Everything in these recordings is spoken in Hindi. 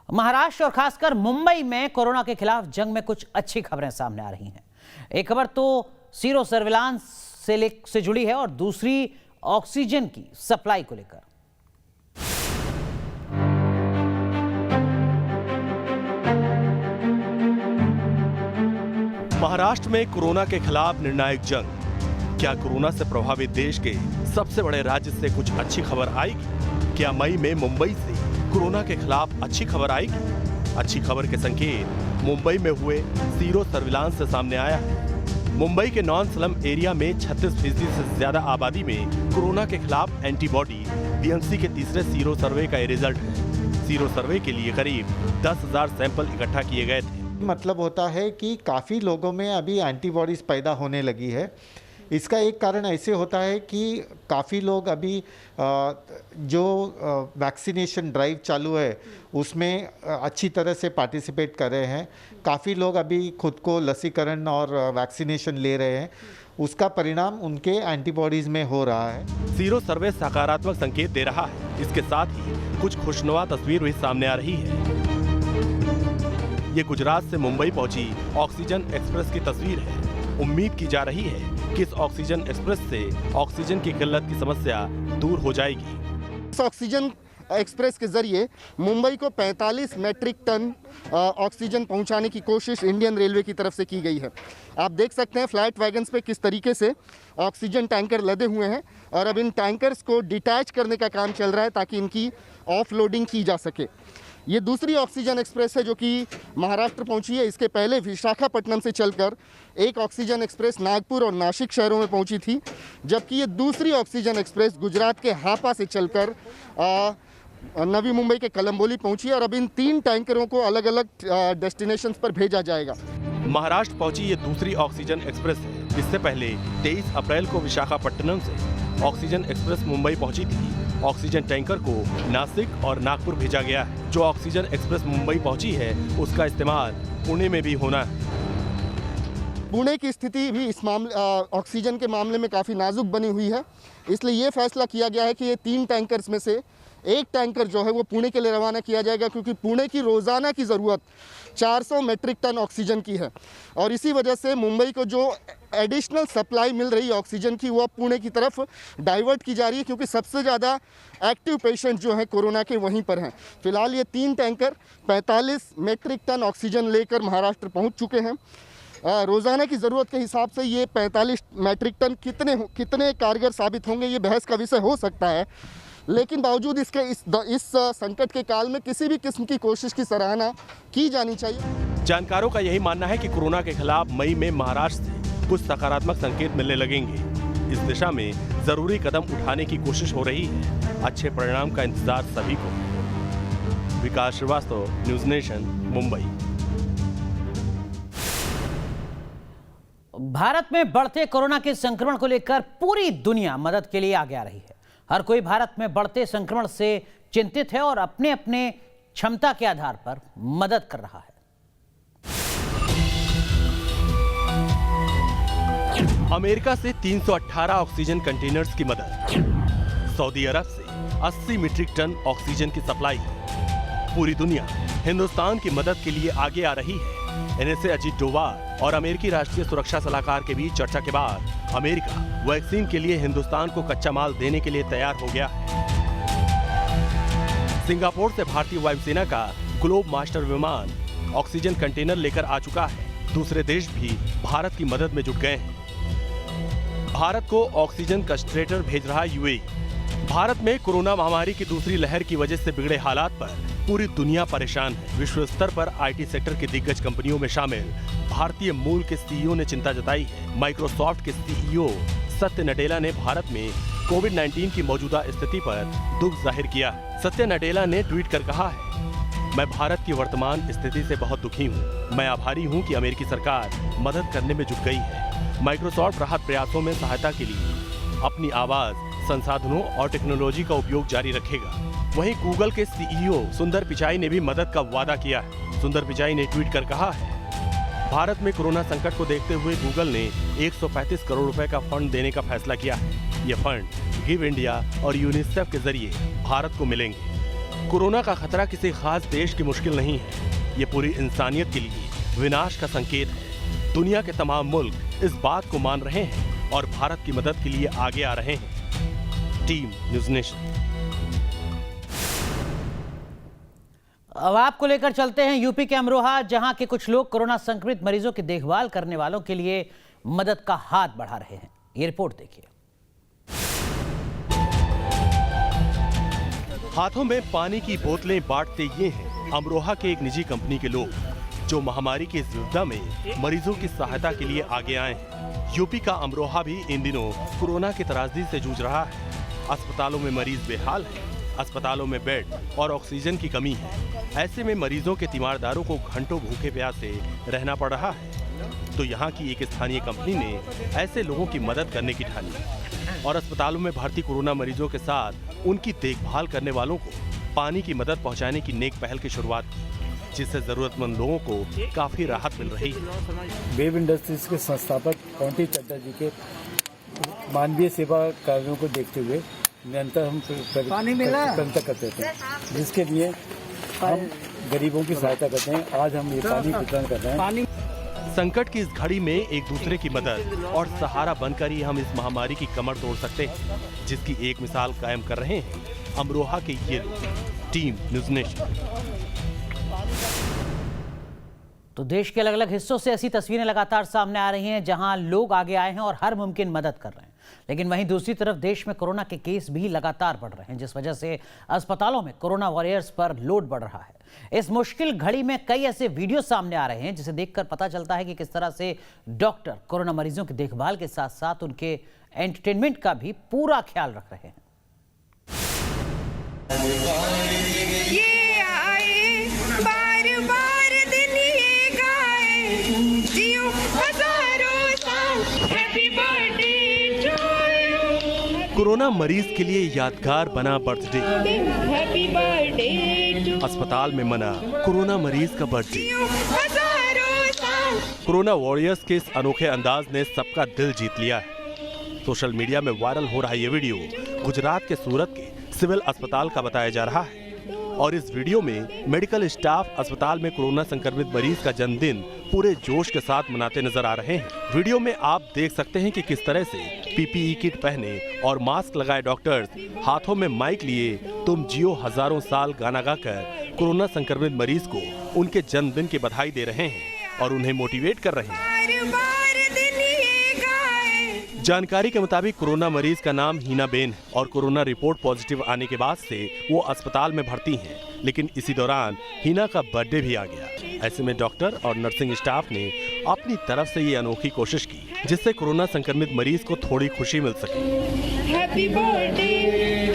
महाराष्ट्र और खासकर मुंबई में कोरोना के खिलाफ जंग में कुछ अच्छी खबरें सामने आ रही हैं। एक खबर तो सीरो सर्विलांस से जुड़ी है और दूसरी ऑक्सीजन की सप्लाई को लेकर। महाराष्ट्र में कोरोना के खिलाफ निर्णायक जंग। क्या कोरोना से प्रभावित देश के सबसे बड़े राज्य से कुछ अच्छी खबर आएगी? क्या मई में मुंबई से कोरोना के खिलाफ अच्छी खबर आएगी? अच्छी खबर के संकेत मुंबई में हुए सीरो सर्विलांस से सामने आया है। मुंबई के नॉन स्लम एरिया में 36% से ज्यादा आबादी में कोरोना के खिलाफ एंटीबॉडी बीएमसी के तीसरे सीरो सर्वे का ये रिजल्ट है। सीरो सर्वे के लिए करीब 10,000 सैंपल इकट्ठा किए गए थे। मतलब होता है कि काफ़ी लोगों में अभी एंटीबॉडीज़ पैदा होने लगी है। इसका एक कारण ऐसे होता है कि काफ़ी लोग अभी जो वैक्सीनेशन ड्राइव चालू है उसमें अच्छी तरह से पार्टिसिपेट कर रहे हैं। काफ़ी लोग अभी खुद को लसीकरण और वैक्सीनेशन ले रहे हैं, उसका परिणाम उनके एंटीबॉडीज़ में हो रहा है। सीरो सर्वे सकारात्मक संकेत दे रहा है। इसके साथ ही कुछ खुशनुमा तस्वीर भी सामने आ रही है। ये गुजरात से मुंबई पहुंची ऑक्सीजन एक्सप्रेस की तस्वीर है। उम्मीद की जा रही है कि इस ऑक्सीजन एक्सप्रेस से ऑक्सीजन की किल्लत की समस्या दूर हो जाएगी। इस ऑक्सीजन एक्सप्रेस के जरिए मुंबई को 45 मैट्रिक टन ऑक्सीजन पहुंचाने की कोशिश इंडियन रेलवे की तरफ से की गई है। आप देख सकते हैं फ्लाइट वैगन्स पे किस तरीके से ऑक्सीजन टैंकर लदे हुए हैं और अब इन टैंकर्स को डिटैच करने का काम चल रहा है ताकि इनकी ऑफलोडिंग की जा सके। ये दूसरी ऑक्सीजन एक्सप्रेस है जो कि महाराष्ट्र पहुंची है। इसके पहले विशाखापट्टनम से चलकर एक ऑक्सीजन एक्सप्रेस नागपुर और नासिक शहरों में पहुंची थी, जबकि ये दूसरी ऑक्सीजन एक्सप्रेस गुजरात के हापा से चलकर नवी मुंबई के कलंबोली पहुंची और अब इन 3 टैंकरों को अलग अलग डेस्टिनेशंस पर भेजा जाएगा। महाराष्ट्र पहुंची ये दूसरी ऑक्सीजन एक्सप्रेस है। इससे पहले 23 अप्रैल को विशाखापट्टनम से ऑक्सीजन एक्सप्रेस मुंबई पहुंची थी। ऑक्सीजन टैंकर को नासिक और नागपुर भेजा गया है। जो ऑक्सीजन एक्सप्रेस मुंबई पहुंची है उसका इस्तेमाल पुणे में भी होना है। पुणे की स्थिति भी इस मामले ऑक्सीजन के मामले में काफ़ी नाजुक बनी हुई है, इसलिए ये फैसला किया गया है कि ये 3 टैंकर्स में से एक टैंकर जो है वो पुणे के लिए रवाना किया जाएगा, क्योंकि पुणे की रोज़ाना की ज़रूरत 400 मैट्रिक टन ऑक्सीजन की है और इसी वजह से मुंबई को जो एडिशनल सप्लाई मिल रही है ऑक्सीजन की वो अब पुणे की तरफ डाइवर्ट की जा रही है, क्योंकि सबसे ज़्यादा एक्टिव पेशेंट जो हैं कोरोना के वहीं पर हैं। फिलहाल ये 3 टैंकर 45 मैट्रिक टन ऑक्सीजन लेकर महाराष्ट्र पहुंच चुके हैं। रोज़ाना की ज़रूरत के हिसाब से ये 45 मैट्रिक टन कितने कारगर साबित होंगे ये बहस का विषय हो सकता है, लेकिन बावजूद इसके इस संकट के काल में किसी भी किस्म की कोशिश की सराहना की जानी चाहिए। जानकारों का यही मानना है कि कोरोना के खिलाफ मई में महाराष्ट्र से कुछ सकारात्मक संकेत मिलने लगेंगे। इस दिशा में जरूरी कदम उठाने की कोशिश हो रही है। अच्छे परिणाम का इंतजार सभी को। विकास श्रीवास्तव, न्यूज़ नेशन, मुंबई। भारत में बढ़ते कोरोना के संक्रमण को लेकर पूरी दुनिया मदद के लिए आगे आ रही है। हर कोई भारत में बढ़ते संक्रमण से चिंतित है और अपने अपने क्षमता के आधार पर मदद कर रहा है। अमेरिका से 318 ऑक्सीजन कंटेनर्स की मदद। सऊदी अरब से 80 मीट्रिक टन ऑक्सीजन की सप्लाई। पूरी दुनिया हिंदुस्तान की मदद के लिए आगे आ रही है। एनएसए अजीत डोवाल और अमेरिकी राष्ट्रीय सुरक्षा सलाहकार के बीच चर्चा के बाद अमेरिका वैक्सीन के लिए हिंदुस्तान को कच्चा माल देने के लिए तैयार हो गया है। सिंगापुर से भारतीय वायुसेना का ग्लोब मास्टर विमान ऑक्सीजन कंटेनर लेकर आ चुका है। दूसरे देश भी भारत की मदद में जुट गए हैं। भारत को ऑक्सीजन कंसंट्रेटर भेज रहा यूएई। भारत में कोरोना महामारी की दूसरी लहर की वजह से बिगड़े हालात पर पूरी दुनिया परेशान है। विश्व स्तर पर आईटी सेक्टर की दिग्गज कंपनियों में शामिल भारतीय मूल के सीईओ ने चिंता जताई है। माइक्रोसॉफ्ट के सीईओ सत्य नडेला ने भारत में कोविड-19 की मौजूदा स्थिति पर दुख जाहिर किया। सत्य नडेला ने ट्वीट कर कहा है, मैं भारत की वर्तमान स्थिति से बहुत दुखी हूँ। मैं आभारी हूँ कि अमेरिकी सरकार मदद करने में जुट गई है। माइक्रोसॉफ्ट राहत प्रयासों में सहायता के लिए अपनी आवाज, संसाधनों और टेक्नोलॉजी का उपयोग जारी रखेगा। वहीं गूगल के सीईओ सुंदर पिचाई ने भी मदद का वादा किया है। सुंदर पिचाई ने ट्वीट कर कहा है, भारत में कोरोना संकट को देखते हुए गूगल ने 135 करोड़ रुपए का फंड देने का फैसला किया है। ये फंड गिव इंडिया और यूनिसेफ के जरिए भारत को मिलेंगे। कोरोना का खतरा किसी खास देश की मुश्किल नहीं है, ये पूरी इंसानियत के लिए विनाश का संकेत है। दुनिया के तमाम मुल्क इस बात को मान रहे हैं और भारत की मदद के लिए आगे आ रहे हैं। Team news nation. अब आपको लेकर चलते हैं यूपी के अमरोहा, जहां के कुछ लोग कोरोना संक्रमित मरीजों की देखभाल करने वालों के लिए मदद का हाथ बढ़ा रहे हैं। ये रिपोर्ट देखिए। हाथों में पानी की बोतलें बांटते ये हैं अमरोहा के एक निजी कंपनी के लोग, जो महामारी की इस विपदा में मरीजों की सहायता के लिए आगे आए हैं। यूपी का अमरोहा भी इन दिनों कोरोना की त्रासदी से जूझ रहा है। अस्पतालों में मरीज बेहाल हैं, अस्पतालों में बेड और ऑक्सीजन की कमी है। ऐसे में मरीजों के तीमारदारों को घंटों भूखे प्यासे रहना पड़ रहा है। तो यहाँ की एक स्थानीय कंपनी ने ऐसे लोगों की मदद करने की ठानी और अस्पतालों में भर्ती कोरोना मरीजों के साथ उनकी देखभाल करने वालों को पानी की मदद पहुँचाने की नेक पहल की शुरुआत की, जिससे जरूरतमंद लोगों को काफी राहत मिल रही है। वेव इंडस्ट्रीज के संस्थापक पॉन्टी चड्डा जी के मानवीय सेवा कार्यों को देखते हुए निरंतर हम प्रयत्न करते थे, जिसके लिए हम गरीबों की सहायता करते हैं। आज हम ये पानी वितरण कर रहे हैं। संकट की इस घड़ी में एक दूसरे की मदद और सहारा बनकर ही हम इस महामारी की कमर तोड़ सकते हैं, जिसकी एक मिसाल कायम कर रहे हैं अमरोहा के ये लोग। Team news nation. तो देश के अलग अलग हिस्सों से ऐसी तस्वीरें लगातार सामने आ रही हैं, जहां लोग आगे आए हैं और हर मुमकिन मदद कर रहे हैं। लेकिन वहीं दूसरी तरफ देश में कोरोना के केस भी लगातार बढ़ रहे हैं, जिस वजह से अस्पतालों में कोरोना वॉरियर्स पर लोड बढ़ रहा है। इस मुश्किल घड़ी में कई ऐसे वीडियो सामने आ रहे हैं, जिसे देखकर पता चलता है कि किस तरह से डॉक्टर कोरोना मरीजों की देखभाल के साथ साथ उनके एंटरटेनमेंट का भी पूरा ख्याल रख रहे हैं। ये आए बार बार दिन ये गाए, जियो हजारों साल, happy birthday to you. Corona मरीज के लिए यादगार बना बर्थडे। हैप्पी बर्थडे टू अस्पताल में मना कोरोना मरीज का बर्थडे। यू, हजारों साल। कोरोना वॉरियर्स के इस अनोखे अंदाज ने सबका दिल जीत लिया है। सोशल मीडिया में वायरल हो रहा ये वीडियो गुजरात के सूरत के सिविल अस्पताल का बताया जा रहा है और इस वीडियो में मेडिकल स्टाफ अस्पताल में कोरोना संक्रमित मरीज का जन्मदिन पूरे जोश के साथ मनाते नजर आ रहे हैं। वीडियो में आप देख सकते हैं कि किस तरह से पीपीई किट पहने और मास्क लगाए डॉक्टर्स हाथों में माइक लिए तुम जियो हजारों साल गाना गाकर कोरोना संक्रमित मरीज को उनके जन्मदिन की बधाई दे रहे हैं और उन्हें मोटिवेट कर रहे हैं। जानकारी के मुताबिक कोरोना मरीज का नाम हीना बेन है और कोरोना रिपोर्ट पॉजिटिव आने के बाद से वो अस्पताल में भर्ती हैं, लेकिन इसी दौरान हीना का बर्थडे भी आ गया। ऐसे में डॉक्टर और नर्सिंग स्टाफ ने अपनी तरफ से ये अनोखी कोशिश की, जिससे कोरोना संक्रमित मरीज को थोड़ी खुशी मिल सके। Happy birthday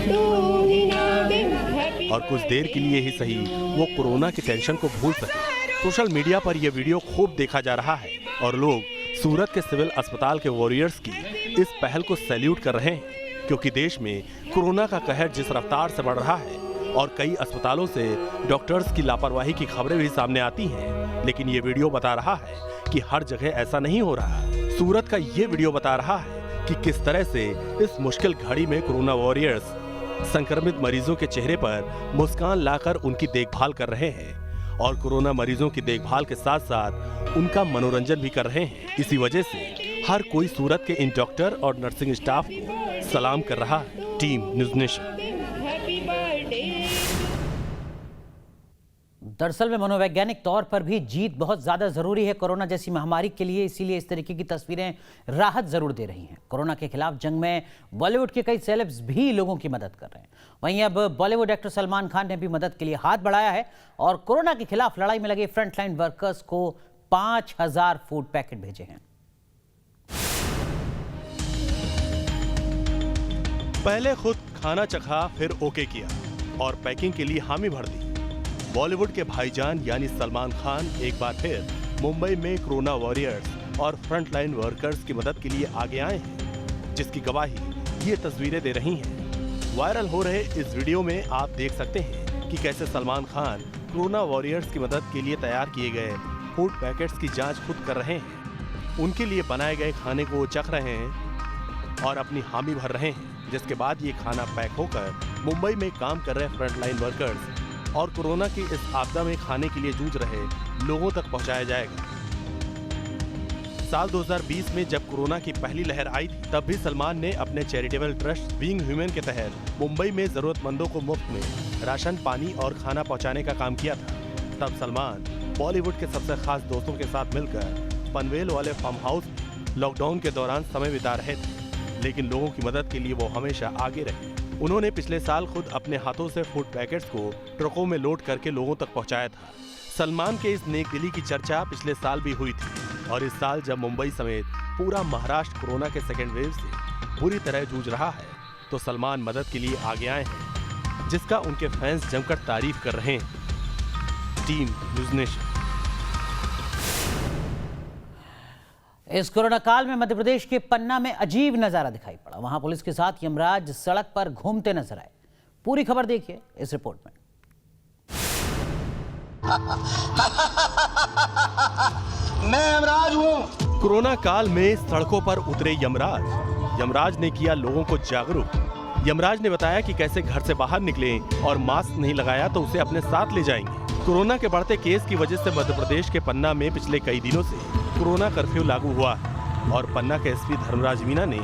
to Heena ben. और कुछ देर के लिए ही सही वो कोरोना की टेंशन को भूल सके। सोशल मीडिया पर यह वीडियो खूब देखा जा रहा है और लोग सूरत के सिविल अस्पताल के वॉरियर्स की इस पहल को सैल्यूट कर रहे हैं, क्योंकि देश में कोरोना का कहर जिस रफ्तार से बढ़ रहा है और कई अस्पतालों से डॉक्टर्स की लापरवाही की खबरें भी सामने आती हैं, लेकिन ये वीडियो बता रहा है कि हर जगह ऐसा नहीं हो रहा। सूरत का ये वीडियो बता रहा है कि किस तरह से इस मुश्किल घड़ी में कोरोना वॉरियर्स संक्रमित मरीजों के चेहरे पर मुस्कान लाकर उनकी देखभाल कर रहे हैं और कोरोना मरीजों की देखभाल के साथ साथ उनका मनोरंजन भी कर रहे हैं। इसी वजह से हर कोई सूरत के इन डॉक्टर और नर्सिंग स्टाफ को सलाम कर रहा है। Team news nation. दरअसल में मनोवैज्ञानिक तौर पर भी जीत बहुत ज्यादा जरूरी है कोरोना जैसी महामारी के लिए, इसीलिए इस तरीके की तस्वीरें राहत जरूर दे रही हैं। कोरोना के खिलाफ जंग में बॉलीवुड के कई सेलेब्स भी लोगों की मदद कर रहे हैं। वहीं अब बॉलीवुड एक्टर सलमान खान ने भी मदद के लिए हाथ बढ़ाया है और कोरोना के खिलाफ लड़ाई में लगे फ्रंटलाइन वर्कर्स को 5000 फूड पैकेट भेजे हैं। पहले खुद खाना चखा, फिर ओके किया और पैकिंग के लिए हामी भर दी। बॉलीवुड के भाईजान यानी सलमान खान एक बार फिर मुंबई में कोरोना वॉरियर्स और फ्रंटलाइन वर्कर्स की मदद के लिए आगे आए हैं, जिसकी गवाही ये तस्वीरें दे रही हैं। वायरल हो रहे इस वीडियो में आप देख सकते हैं कि कैसे सलमान खान कोरोना वॉरियर्स की मदद के लिए तैयार किए गए फूड पैकेट्स की जांच खुद कर रहे हैं, उनके लिए बनाए गए खाने को चख रहे हैं और अपनी हामी भर रहे हैं, जिसके बाद ये खाना पैक होकर मुंबई में काम कर रहे फ्रंटलाइन वर्कर्स और कोरोना की इस आपदा में खाने के लिए जूझ रहे लोगों तक पहुंचाया जाएगा। साल 2020 में जब कोरोना की पहली लहर आई थी, तब भी सलमान ने अपने चैरिटेबल ट्रस्ट बीइंग ह्यूमन के तहत मुंबई में जरूरतमंदों को मुफ्त में राशन, पानी और खाना पहुंचाने का काम किया था। तब सलमान बॉलीवुड के सबसे खास दोस्तों के साथ मिलकर पनवेल वाले फार्म हाउस में लॉकडाउन के दौरान समय बिता रहे थे, लेकिन लोगों की मदद के लिए वो हमेशा आगे रहे। उन्होंने पिछले साल खुद अपने हाथों से फूड पैकेट्स को ट्रकों में लोड करके लोगों तक पहुंचाया था। सलमान के इस नेक दिली की चर्चा पिछले साल भी हुई थी और इस साल जब मुंबई समेत पूरा महाराष्ट्र कोरोना के सेकेंड वेव से बुरी तरह जूझ रहा है, तो सलमान मदद के लिए आगे आए हैं, जिसका उनके फैंस जमकर तारीफ कर रहे हैं। Team news nation. इस कोरोना काल में मध्य प्रदेश के पन्ना में अजीब नजारा दिखाई पड़ा। वहां पुलिस के साथ यमराज सड़क पर घूमते नजर आए। पूरी खबर देखिए इस रिपोर्ट में। मैं यमराज हूं। कोरोना काल में सड़कों पर उतरे यमराज। यमराज ने किया लोगों को जागरूक। यमराज ने बताया कि कैसे घर से बाहर निकलें और मास्क नहीं लगाया तो उसे अपने साथ ले जाएंगे। कोरोना के बढ़ते केस की वजह से मध्य प्रदेश के पन्ना में पिछले कई दिनों से कोरोना कर्फ्यू लागू हुआ है और पन्ना के एसपी धर्मराज मीना ने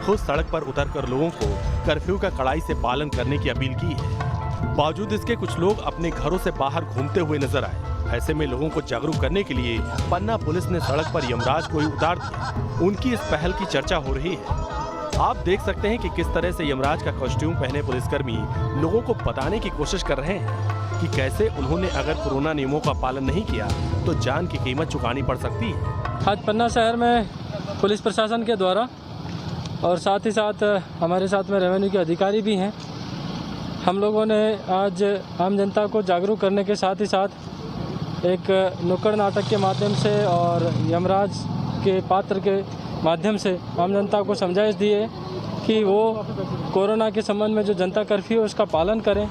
खुद सड़क पर उतरकर लोगों को कर्फ्यू का कड़ाई से पालन करने की अपील की है। बावजूद इसके कुछ लोग अपने घरों से बाहर घूमते हुए नजर आए। ऐसे में लोगों को जागरूक करने के लिए पन्ना पुलिस ने सड़क पर यमराज को ही उतार दिया। उनकी इस पहल की चर्चा हो रही है। आप देख सकते हैं कि किस तरह से यमराज का कॉस्ट्यूम पहने पुलिसकर्मी लोगों को बताने की कोशिश कर रहे हैं कि कैसे उन्होंने अगर कोरोना नियमों का पालन नहीं किया तो जान की कीमत चुकानी पड़ सकती है। आज पन्ना शहर में पुलिस प्रशासन के द्वारा और साथ ही साथ हमारे साथ में रेवेन्यू के अधिकारी भी हैं, हम लोगों ने आज आम जनता को जागरूक करने के साथ ही साथ एक नुक्कड़ नाटक के माध्यम से और यमराज के पात्र के माध्यम से आम जनता को समझाइश दी है कि वो कोरोना के संबंध में जो जनता कर्फ्यू है उसका पालन करें।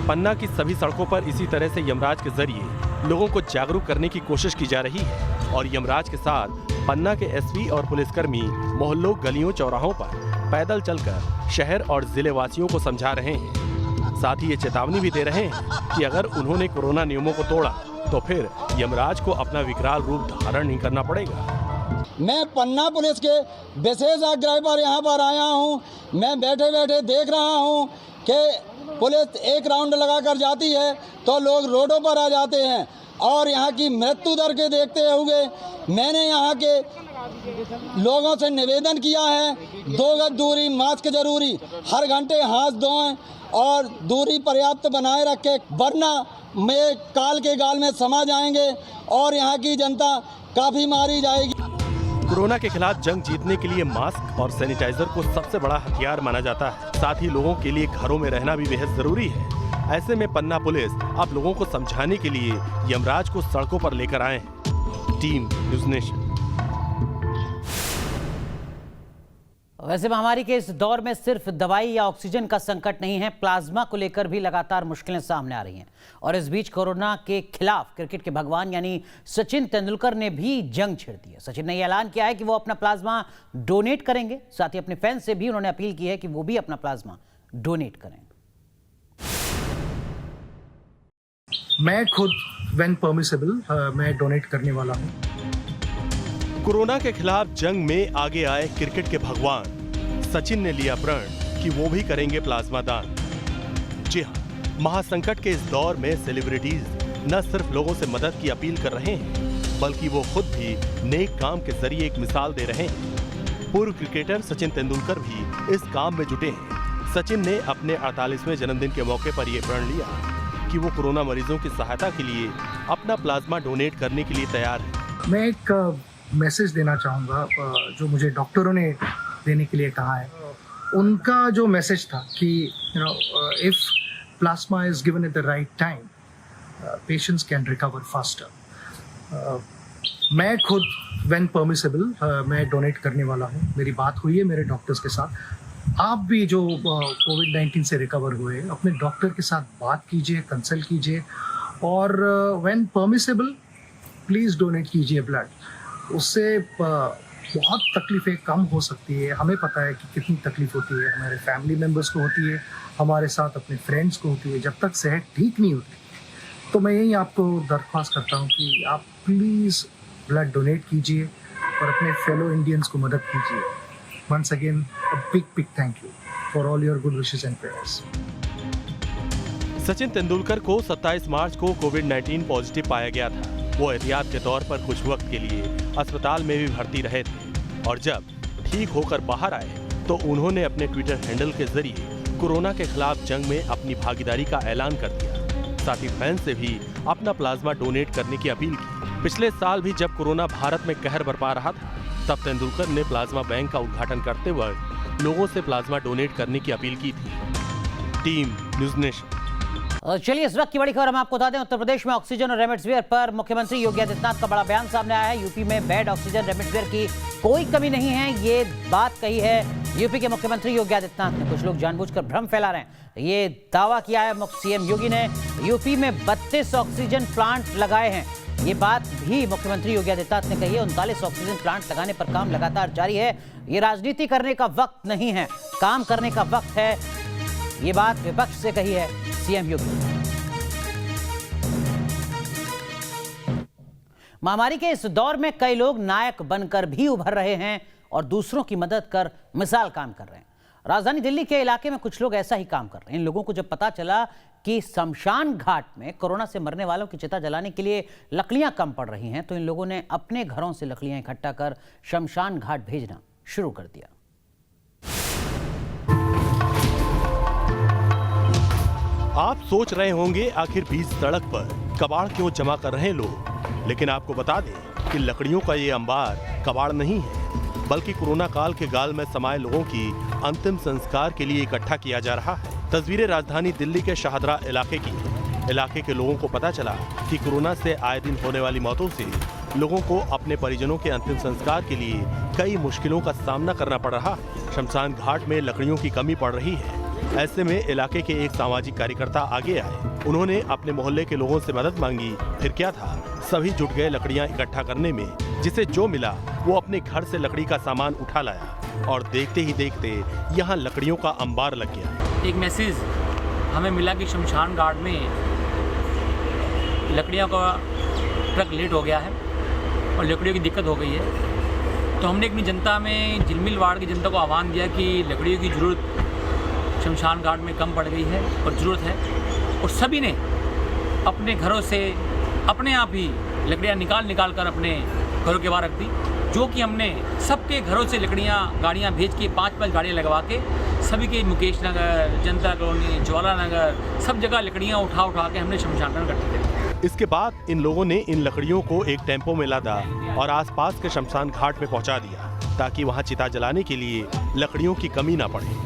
पन्ना की सभी सड़कों पर इसी तरह से यमराज के जरिए लोगों को जागरूक करने की कोशिश की जा रही है और यमराज के साथ पन्ना के एसपी और पुलिसकर्मी मोहल्लों, गलियों, चौराहों पर पैदल चलकर शहर और जिले वासियों को समझा रहे हैं। साथ ही ये चेतावनी भी दे रहे हैं कि अगर उन्होंने कोरोना नियमों को तोड़ा तो फिर यमराज को अपना विकराल रूप धारण नहीं करना पड़ेगा। मैं पन्ना पुलिस के विशेष आग्रह पर यहाँ पर आया हूँ। मैं बैठे बैठे देख रहा हूँ कि पुलिस एक राउंड लगाकर जाती है तो लोग रोडों पर आ जाते हैं और यहाँ की मृत्यु दर के देखते हुए मैंने यहाँ के लोगों से निवेदन किया है 2 गज दूरी, मास्क जरूरी, हर घंटे हाथ धोएं और दूरी पर्याप्त बनाए रखें, वरना में काल के गाल में समा जाएंगे और यहाँ की जनता काफ़ी मारी जाएगी। कोरोना के खिलाफ जंग जीतने के लिए मास्क और सैनिटाइजर को सबसे बड़ा हथियार माना जाता है। साथ ही लोगों के लिए घरों में रहना भी बेहद जरूरी है। ऐसे में पन्ना पुलिस अब लोगों को समझाने के लिए यमराज को सड़कों पर लेकर आए हैं। Team news nation. वैसे महामारी के इस दौर में सिर्फ दवाई या ऑक्सीजन का संकट नहीं है, प्लाज्मा को लेकर भी लगातार मुश्किलें सामने आ रही हैं। और इस बीच कोरोना के खिलाफ क्रिकेट के भगवान यानी सचिन तेंदुलकर ने भी जंग छेड़ दी है। सचिन ने यह ऐलान किया है कि वो अपना प्लाज्मा डोनेट करेंगे। साथ ही अपने फैंस से भी उन्होंने अपील की है कि वो भी अपना प्लाज्मा डोनेट करें। मैं खुद व्हेन परमिसेबल मैं डोनेट करने वाला हूं। कोरोना के खिलाफ जंग में आगे आए क्रिकेट के भगवान सचिन ने लिया प्रण कि वो भी करेंगे प्लाज्मा दान। जी हाँ, महासंकट के इस दौर में सेलिब्रिटीज न सिर्फ लोगों से मदद की अपील कर रहे हैं, बल्कि वो खुद भी नेक काम के जरिए एक मिसाल दे रहे हैं। पूर्व क्रिकेटर सचिन तेंदुलकर भी इस काम में जुटे हैं। सचिन ने अपने 48वें जन्मदिन के मौके पर यह प्रण लिया कि वो कोरोना मरीजों की सहायता के लिए अपना प्लाज्मा डोनेट करने के लिए तैयार है। मैं एक मैसेज देना चाहूँगा जो मुझे डॉक्टरों ने देने के लिए कहा है। उनका जो मैसेज था कि if plasma is given at the right time patients can recover faster. मैं खुद व्हेन परमिसेबल मैं डोनेट करने वाला हूँ। मेरी बात हुई है मेरे डॉक्टर्स के साथ। आप भी जो कोविड-19 से रिकवर हुए अपने डॉक्टर के साथ बात कीजिए, कंसल्ट कीजिए और व्हेन परमिसेबल प्लीज़ डोनेट कीजिए ब्लड। उससे बहुत तकलीफ़ें कम हो सकती है। हमें पता है कि कितनी तकलीफ़ होती है, हमारे फैमिली मेम्बर्स को होती है, हमारे साथ अपने फ्रेंड्स को होती है। जब तक सेहत ठीक नहीं होती तो मैं यही आपको दरख्वास्त करता हूँ कि आप प्लीज़ ब्लड डोनेट कीजिए और अपने फेलो इंडियंस को मदद कीजिए। Once again a big thank you for all your good wishes and prayers. Sachin Tendulkar को 27 मार्च को कोविड-19 पॉजिटिव पाया गया था। वो एहतियात के तौर पर कुछ वक्त के लिए अस्पताल में भी भर्ती रहे थे और जब ठीक होकर बाहर आए तो उन्होंने अपने ट्विटर हैंडल के जरिए कोरोना के खिलाफ जंग में अपनी भागीदारी का ऐलान कर दिया। साथ ही फैंस से भी अपना प्लाज्मा डोनेट करने की अपील की। पिछले साल भी जब कोरोना भारत में कहर बरपा रहा था तब तेंदुलकर ने प्लाज्मा बैंक का उद्घाटन करते वक्त लोगों से प्लाज्मा डोनेट करने की अपील की थी। Team news nation. चलिए इस वक्त की बड़ी खबर हम आपको बता दें। उत्तर प्रदेश में ऑक्सीजन और रेमडेसिविर पर मुख्यमंत्री योगी आदित्यनाथ का बड़ा बयान सामने आया है। यूपी में बेड, ऑक्सीजन, रेमडेसिविर की कोई कमी नहीं है, ये बात कही है यूपी के मुख्यमंत्री योगी आदित्यनाथ ने। कुछ लोग जानबूझकर भ्रम फैला रहे हैं। ये दावा किया है सीएम योगी ने। यूपी में 32 ऑक्सीजन प्लांट लगाए हैं, ये बात भी मुख्यमंत्री योगी आदित्यनाथ ने कही है। 39 ऑक्सीजन प्लांट लगाने पर काम लगातार जारी है। ये राजनीति करने का वक्त नहीं है, काम करने का वक्त है, ये बात विपक्ष से कही है सीएम योगी। महामारी के इस दौर में कई लोग नायक बनकर भी उभर रहे हैं और दूसरों की मदद कर मिसाल काम कर रहे हैं। राजधानी दिल्ली के इलाके में कुछ लोग ऐसा ही काम कर रहे हैं। इन लोगों को जब पता चला कि शमशान घाट में कोरोना से मरने वालों की चिता जलाने के लिए लकड़ियां कम पड़ रही हैं तो इन लोगों ने अपने घरों से लकड़ियां इकट्ठा कर शमशान घाट भेजना शुरू कर दिया। आप सोच रहे होंगे आखिर बीच सड़क पर कबाड़ क्यों जमा कर रहे हैं लोग, लेकिन आपको बता दें कि लकड़ियों का ये अंबार कबाड़ नहीं है बल्कि कोरोना काल के गाल में समाये लोगों की अंतिम संस्कार के लिए इकट्ठा किया जा रहा है। तस्वीरें राजधानी दिल्ली के शाहदरा इलाके की हैं। इलाके के लोगों को पता चला कि कोरोना से आए दिन होने वाली मौतों से लोगों को अपने परिजनों के अंतिम संस्कार के लिए कई मुश्किलों का सामना करना पड़ रहा है। शमशान घाट में लकड़ियों की कमी पड़ रही है। ऐसे में इलाके के एक सामाजिक कार्यकर्ता आगे आए। उन्होंने अपने मोहल्ले के लोगों से मदद मांगी। फिर क्या था, सभी जुट गए लकड़ियां इकट्ठा करने में। जिसे जो मिला वो अपने घर से लकड़ी का सामान उठा लाया और देखते ही देखते यहाँ लकड़ियों का अंबार लग गया। एक मैसेज हमें मिला कि शमशान घाट में लकड़ियों का ट्रक लेट हो गया है और लकड़ियों की दिक्कत हो गई है। तो हमने अपनी जनता में, झिलमिल वार्ड की जनता को आह्वान दिया कि लकड़ियों की ज़रूरत शमशान घाट में कम पड़ गई है और ज़रूरत है, और सभी ने अपने घरों से अपने आप ही लकड़ियाँ निकाल कर अपने घरों के बाहर रख दी, जो कि हमने सबके घरों से लकड़ियाँ गाड़ियाँ भेज के 5-5 गाड़ियाँ लगवा के सभी के मुकेश नगर, जनता कॉलोनी, ज्वाला नगर, सब जगह लकड़ियाँ उठा के हमने शमशान घाट रख दी। इसके बाद इन लोगों ने इन लकड़ियों को एक टेम्पो में लादा और आसपास के शमशान घाट में पहुंचा दिया ताकि वहां चिता जलाने के लिए लकड़ियों की कमी ना पड़े।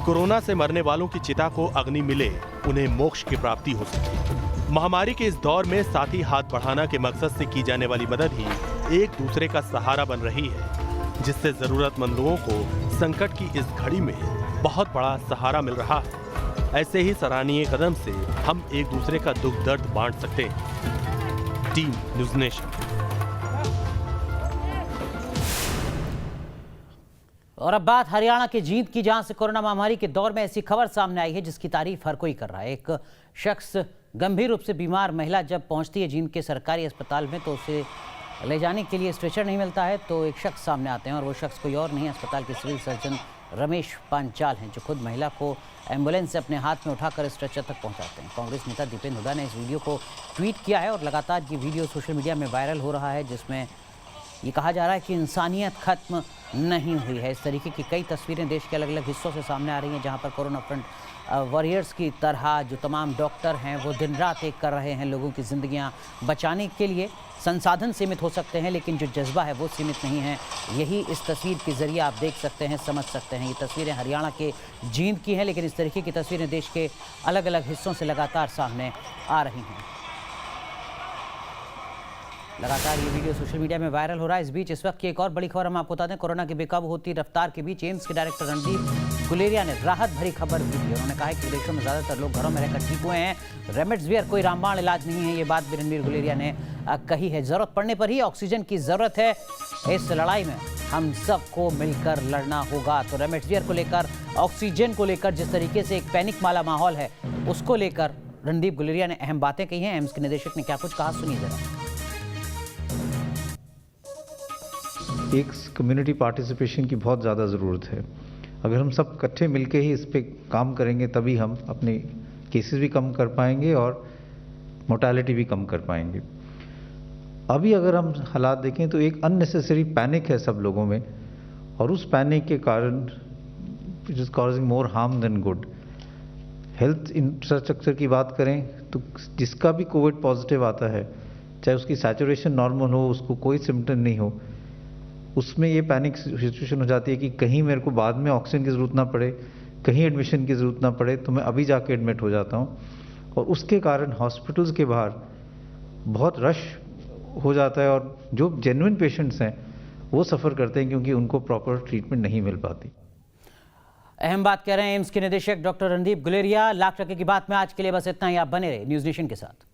कोरोना से मरने वालों की चिता को अग्नि मिले, उन्हें मोक्ष की प्राप्ति हो सके। महामारी के इस दौर में साथी हाथ बढ़ाना के मकसद से की जाने वाली मदद ही एक दूसरे का सहारा बन रही है, जिससे जरूरतमंद लोगों को संकट की इस घड़ी में बहुत बड़ा सहारा मिल रहा है। ऐसे ही सराहनीय कदम से हम एक दूसरे का दुख दर्द बांट सकते हैं। Team news nation. और अब बात हरियाणा के जींद की, जहां से कोरोना महामारी के दौर में ऐसी खबर सामने आई है जिसकी तारीफ हर कोई कर रहा है। एक शख्स गंभीर रूप से बीमार महिला जब पहुंचती है जींद के सरकारी अस्पताल में तो उसे ले जाने के लिए स्ट्रेचर नहीं मिलता है तो एक शख्स सामने आते हैं और वो शख्स कोई और नहीं, अस्पताल के सिविल सर्जन रमेश पांचाल हैं, जो खुद महिला को एम्बुलेंस से अपने हाथ में उठाकर स्ट्रेचर तक पहुंचाते हैं। कांग्रेस नेता दीपेंद्र हुड्डा ने इस वीडियो को ट्वीट किया है और लगातार ये वीडियो सोशल मीडिया में वायरल हो रहा है, जिसमें ये कहा जा रहा है कि इंसानियत खत्म नहीं हुई है। इस तरीके की कई तस्वीरें देश के अलग अलग हिस्सों से सामने आ रही हैं, जहां पर कोरोना फ्रंट वॉरियर्स की तरह जो तमाम डॉक्टर हैं वो दिन रात एक कर रहे हैं लोगों की ज़िंदगियां बचाने के लिए। संसाधन सीमित हो सकते हैं लेकिन जो जज्बा है वो सीमित नहीं है। यही इस तस्वीर के ज़रिए आप देख सकते हैं, समझ सकते हैं। ये तस्वीरें हरियाणा के जींद की हैं, लेकिन इस तरीके की तस्वीरें देश के अलग अलग हिस्सों से लगातार सामने आ रही हैं। लगातार ये वीडियो सोशल मीडिया में वायरल हो रहा है। इस बीच इस वक्त की एक और बड़ी खबर हम आपको बता दें। कोरोना की बेकाबू होती रफ्तार के बीच एम्स के डायरेक्टर रणदीप गुलेरिया ने राहत भरी खबर दी है। उन्होंने कहा है कि विदेशों में ज़्यादातर लोग घरों में रहकर ठीक हुए हैं। रेमडेसिविर कोई रामबाण इलाज नहीं है, ये बात भी रणदीप गुलेरिया ने कही है। ज़रूरत पड़ने पर ही ऑक्सीजन की ज़रूरत है। इस लड़ाई में हम सबको मिलकर लड़ना होगा। तो रेमडेसिविर को लेकर, ऑक्सीजन को लेकर जिस तरीके से एक पैनिक वाला माहौल है, उसको लेकर रणदीप गुलेरिया ने अहम बातें कही हैं। एम्स के निदेशक ने क्या कुछ कहा, सुनिए जरा। एक कम्युनिटी पार्टिसिपेशन की बहुत ज़्यादा ज़रूरत है। अगर हम सब इकट्ठे मिलके ही इस पे काम करेंगे तभी हम अपने केसेस भी कम कर पाएंगे और मोर्टेलिटी भी कम कर पाएंगे। अभी अगर हम हालात देखें तो एक अननेसेसरी पैनिक है सब लोगों में, और उस पैनिक के कारण it is causing more harm then good. Health infrastructure की बात करें तो जिसका भी कोविड पॉजिटिव आता है, चाहे उसकी सैचुरेशन नॉर्मल हो, उसको कोई सिम्टम नहीं हो, उसमें ये पैनिक सिचुएशन हो जाती है कि कहीं मेरे को बाद में ऑक्सीजन की ज़रूरत ना पड़े, कहीं एडमिशन की ज़रूरत ना पड़े, तो मैं अभी जाके एडमिट हो जाता हूँ। और उसके कारण हॉस्पिटल्स के बाहर बहुत रश हो जाता है और जो जेन्युइन पेशेंट्स हैं वो सफ़र करते हैं क्योंकि उनको प्रॉपर ट्रीटमेंट नहीं मिल पाती। अहम बात कह रहे हैं एम्स के निदेशक डॉक्टर रणदीप गुलेरिया। लाख टके की बात में आज के लिए बस इतना ही। आप बने रहे न्यूज़ नेशन के साथ।